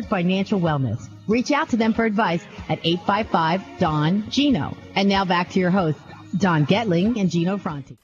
Financial wellness. Reach out to them for advice at 855-DON-GINO. And now back to your hosts, Don Getling and Gino Franti.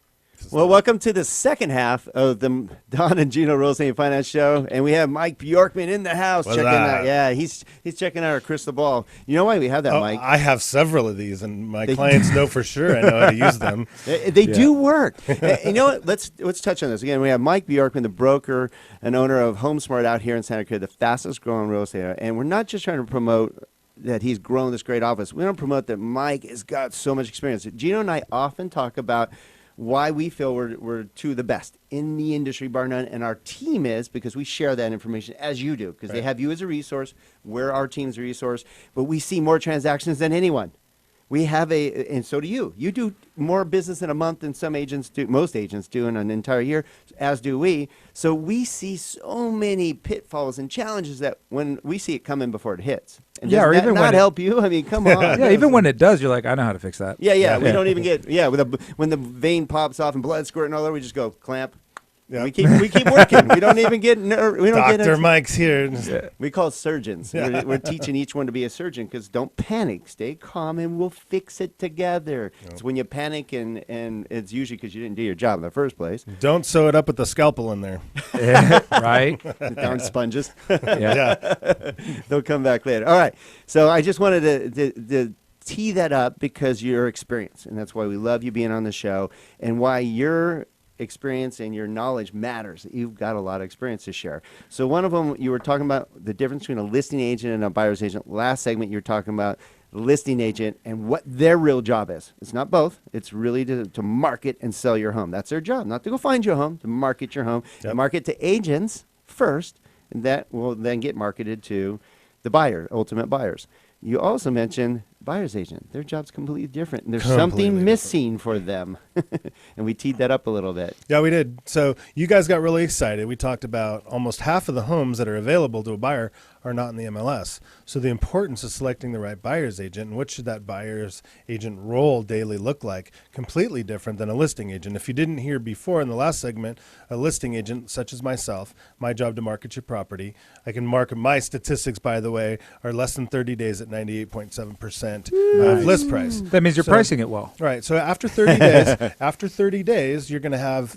Well, welcome to the second half of the Don and Gino Real Estate Finance Show, and we have Mike Bjorkman in the house checking out. Yeah, he's checking out our crystal ball. You know why we have that, Mike? I have several of these, and my clients know for sure I know how to use them. They do work. You know what? Let's touch on this again. We have Mike Bjorkman, the broker and owner of HomeSmart out here in Santa Cruz, the fastest growing real estate area. And we're not just trying to promote that he's grown this great office. We don't promote that Mike has got so much experience. Gino and I often talk about why we feel we're two of the best in the industry, bar none, and our team is, because we share that information as you do, because they have you as a resource, we're our team's resource, but we see more transactions than anyone. We have and so do you. You do more business in a month than some agents do, most agents do in an entire year, as do we. So we see so many pitfalls and challenges that when we see it coming before it hits. And yeah, or even not help you. I mean, come on. Yeah, even when it does, you're like, I know how to fix that. Yeah. We don't even get when the vein pops off and blood squirting all over, we just go clamp. Yeah. We keep working. We don't even get Dr. Mike's here. Yeah. We call surgeons. Yeah. We're teaching each one to be a surgeon, because don't panic. Stay calm and we'll fix it together. Yep. It's when you panic and it's usually because you didn't do your job in the first place. Don't sew it up with the scalpel in there. Right? The darn sponges. Yeah. They'll come back later. All right. So I just wanted to tee that up because you're experienced, and that's why we love you being on the show, and why your experience and your knowledge matters. You've got a lot of experience to share. So one of them, you were talking about the difference between a listing agent and a buyer's agent. Last segment, you were talking about the listing agent and what their real job is. It's not both. It's really to market and sell your home. That's their job, not to go find your home, to market your home. Yep. Market to agents first, and that will then get marketed to the buyer, ultimate buyers. You also mentioned buyer's agent. Their job's completely different, and there's something missing for them. And we teed that up a little bit. Yeah, we did. So you guys got really excited. We talked about almost half of the homes that are available to a buyer are not in the MLS. So the importance of selecting the right buyer's agent, and what should that buyer's agent role daily look like, completely different than a listing agent. If you didn't hear before in the last segment, a listing agent, such as myself, my job to market your property. I can market, my statistics, by the way, are less than 30 days at 98.7% of list price. That means you're pricing it well. Right. So after 30 days, you're going to have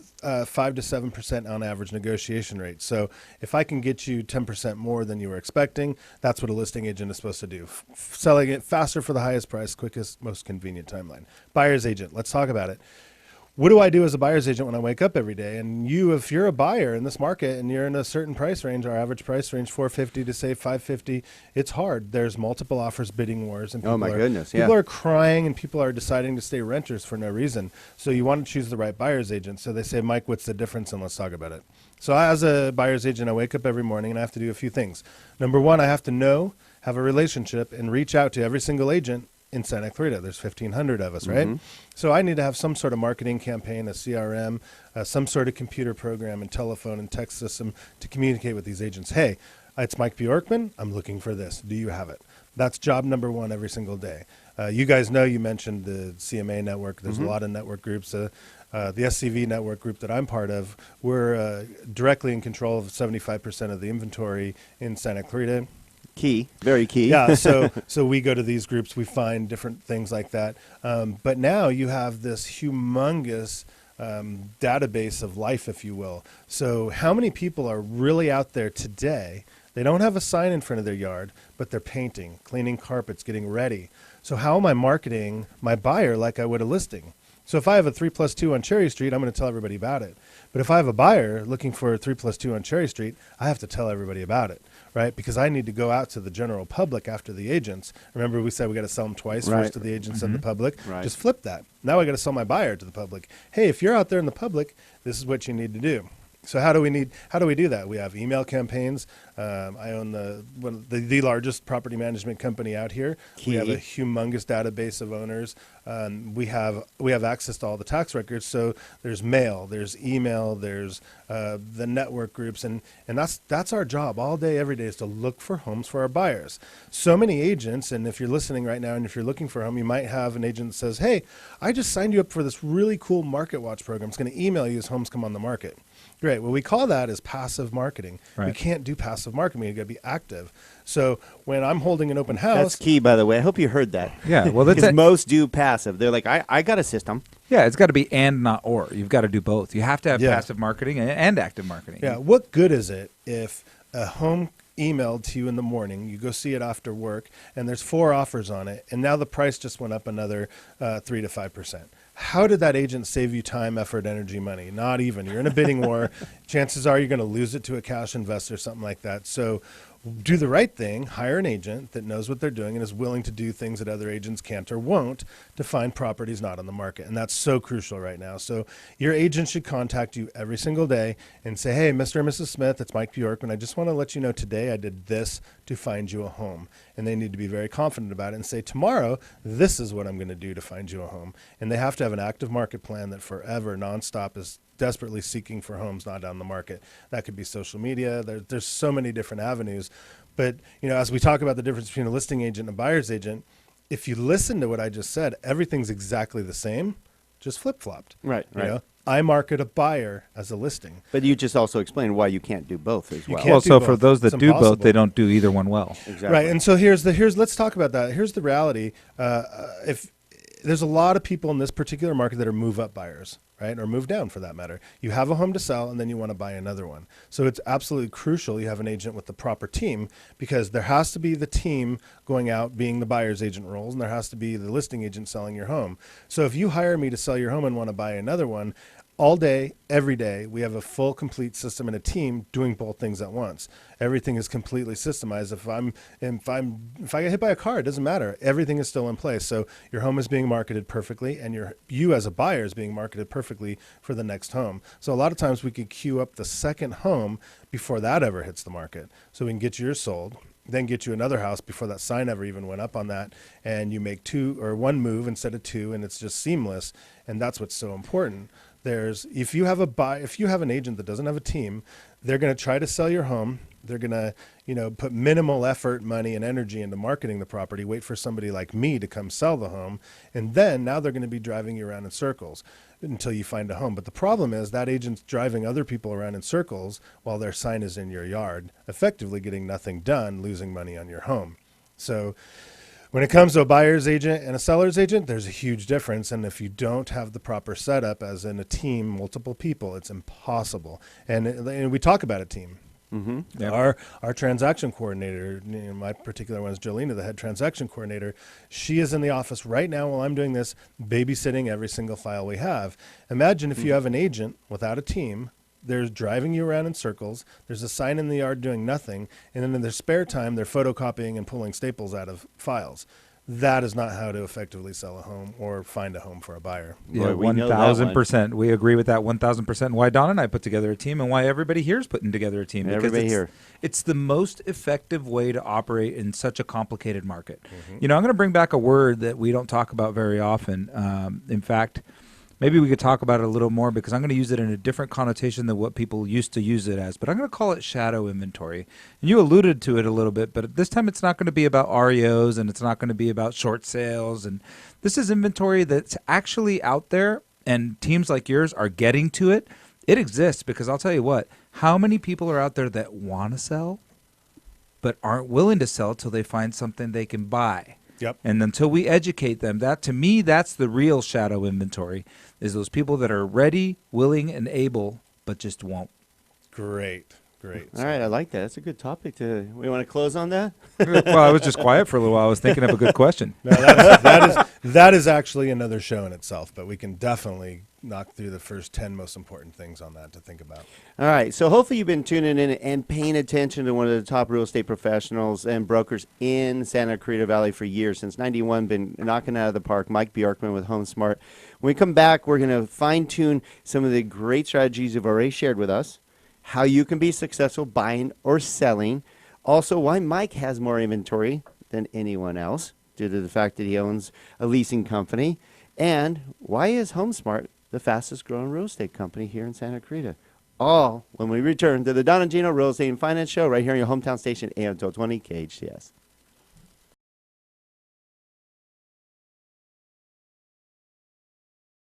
5 to 7% on average negotiation rate. So if I can get you 10% more than you were expecting, that's what a listing agent is supposed to do. Selling it faster for the highest price, quickest, most convenient timeline. Buyer's agent, let's talk about it. What do I do as a buyer's agent when I wake up every day? And if you're a buyer in this market and you're in a certain price range, our average price range, $450 to say $550, it's hard. There's multiple offers, bidding wars, and people are crying, and people are deciding to stay renters for no reason. So you want to choose the right buyer's agent. So they say, Mike, what's the difference? And let's talk about it. So as a buyer's agent, I wake up every morning and I have to do a few things. Number one, I have to have a relationship, and reach out to every single agent in Santa Clarita. There's 1,500 of us, right? So I need to have some sort of marketing campaign, a CRM, some sort of computer program and telephone and text system to communicate with these agents. Hey, it's Mike Bjorkman. I'm looking for this. Do you have it? That's job number one every single day. You guys know, you mentioned the CMA network. There's a lot of network groups. The SCV network group that I'm part of, we're directly in control of 75% of the inventory in Santa Clarita. Key, very key. Yeah, so we go to these groups, we find different things like that. But now you have this humongous database of life, if you will. So how many people are really out there today? They don't have a sign in front of their yard, but they're painting, cleaning carpets, getting ready. So how am I marketing my buyer like I would a listing? So if I have a 3+2 on Cherry Street, I'm going to tell everybody about it. But if I have a buyer looking for a 3+2 on Cherry Street, I have to tell everybody about it, right? Because I need to go out to the general public after the agents. Remember, we said we got to sell them twice, first to the agents and the public. Right. Just flip that. Now I got to sell my buyer to the public. Hey, if you're out there in the public, this is what you need to do. So how do we do that? We have email campaigns. I own the largest property management company out here. Key. We have a humongous database of owners. We have access to all the tax records. So there's mail, there's email, there's the network groups, and that's our job all day, every day, is to look for homes for our buyers. So many agents, and if you're listening right now and if you're looking for a home, you might have an agent that says, hey, I just signed you up for this really cool Market Watch program. It's going to email you as homes come on the market. Great. What we call that is passive marketing. Right. We can't do passive passive marketing. You got to be active. So when I'm holding an open house, That's key, by the way. I hope you heard that. Yeah, well, that's Because it. most do passive. They're like, I got a system. Yeah, it's got to be and not or. You've got to do both. You have to have Yeah. passive marketing and active marketing. yeah, what good is it if a home emailed to you in the morning, you go see it after work, and there's 4 offers on it, and now the price just went up another 3 to 5%? How did that agent save you time, effort, energy, money? Not even. You're in a bidding war. Chances are you're going to lose it to a cash investor, something like that. So do the right thing, hire an agent that knows what they're doing and is willing to do things that other agents can't or won't to find properties not on the market. And that's so crucial right now. So your agent should contact you every single day and say, hey, Mr. and Mrs. Smith, it's Mike Bjorkman. I just want to let you know today I did this to find you a home. And they need to be very confident about it and say, tomorrow, this is what I'm going to do to find you a home. And they have to have an active market plan that forever, nonstop, is desperately seeking for homes not on the market. That could be social media. There's so many different avenues. But, as we talk about the difference between a listing agent and a buyer's agent, if you listen to what I just said, everything's exactly the same, just flip-flopped. Right. I market a buyer as a listing. But you just also explained why you can't do both as well. can't Well, do so both. for those that It's do both, impossible. they don't do either one well. Exactly. Right, and so let's talk about that. Here's the reality. If there's a lot of people in this particular market that are move-up buyers, right, or move down for that matter. You have a home to sell, and then you want to buy another one. So it's absolutely crucial you have an agent with the proper team, because there has to be the team going out being the buyer's agent roles, and there has to be the listing agent selling your home. So if you hire me to sell your home and want to buy another one, all day, every day, we have a full, complete system and a team doing both things at once. Everything is completely systemized. If I get hit by a car, it doesn't matter. Everything is still in place. So your home is being marketed perfectly, and you as a buyer is being marketed perfectly for the next home. So a lot of times we could queue up the second home before that ever hits the market, so we can get yours sold, then get you another house before that sign ever even went up on that, and you make 2 or 1 move instead of 2, and it's just seamless. And that's what's so important. If you have an agent that doesn't have a team, they're going to try to sell your home. They're going to, put minimal effort, money, and energy into marketing the property, wait for somebody like me to come sell the home. And then now they're going to be driving you around in circles until you find a home. But the problem is that agent's driving other people around in circles while their sign is in your yard, effectively getting nothing done, losing money on your home. So when it comes to a buyer's agent and a seller's agent, there's a huge difference. And if you don't have the proper setup, as in a team, multiple people, it's impossible. And we talk about a team. Mm-hmm. Yep. Our transaction coordinator, my particular one is Jolena, the head transaction coordinator. She is in the office right now while I'm doing this, babysitting every single file we have. Imagine if you have an agent without a team. They're driving you around in circles. There's a sign in the yard doing nothing. And then in their spare time, they're photocopying and pulling staples out of files. That is not how to effectively sell a home or find a home for a buyer. Yeah, Boy, we know that one. 1,000%. We agree with that 1,000%. Why Don and I put together a team, and why everybody here is putting together a team. Everybody here. It's the most effective way to operate in such a complicated market. I'm going to bring back a word that we don't talk about very often. In fact, maybe we could talk about it a little more, because I'm going to use it in a different connotation than what people used to use it as. But I'm going to call it shadow inventory. And you alluded to it a little bit, but this time it's not going to be about REOs, and it's not going to be about short sales. And this is inventory that's actually out there, and teams like yours are getting to it. It exists, because I'll tell you what, how many people are out there that want to sell but aren't willing to sell till they find something they can buy? Yep. And until we educate them, to me, that's the real shadow inventory, is those people that are ready, willing, and able, but just won't. Great. All right, I like that. That's a good topic. We want to close on that? Well, I was just quiet for a little while. I was thinking of a good question. No, that is actually another show in itself, but we can definitely knock through the first 10 most important things on that to think about. All right, so hopefully you've been tuning in and paying attention to one of the top real estate professionals and brokers in Santa Clarita Valley for years. Since 91, been knocking out of the park. Mike Bjorkman with HomeSmart. When we come back, we're going to fine-tune some of the great strategies you've already shared with us, how you can be successful buying or selling, also why Mike has more inventory than anyone else due to the fact that he owns a leasing company, and why is HomeSmart the fastest growing real estate company here in Santa Clarita. All when we return to the Don and Gino Real Estate and Finance Show right here on your hometown station, AM 1220 KHTS.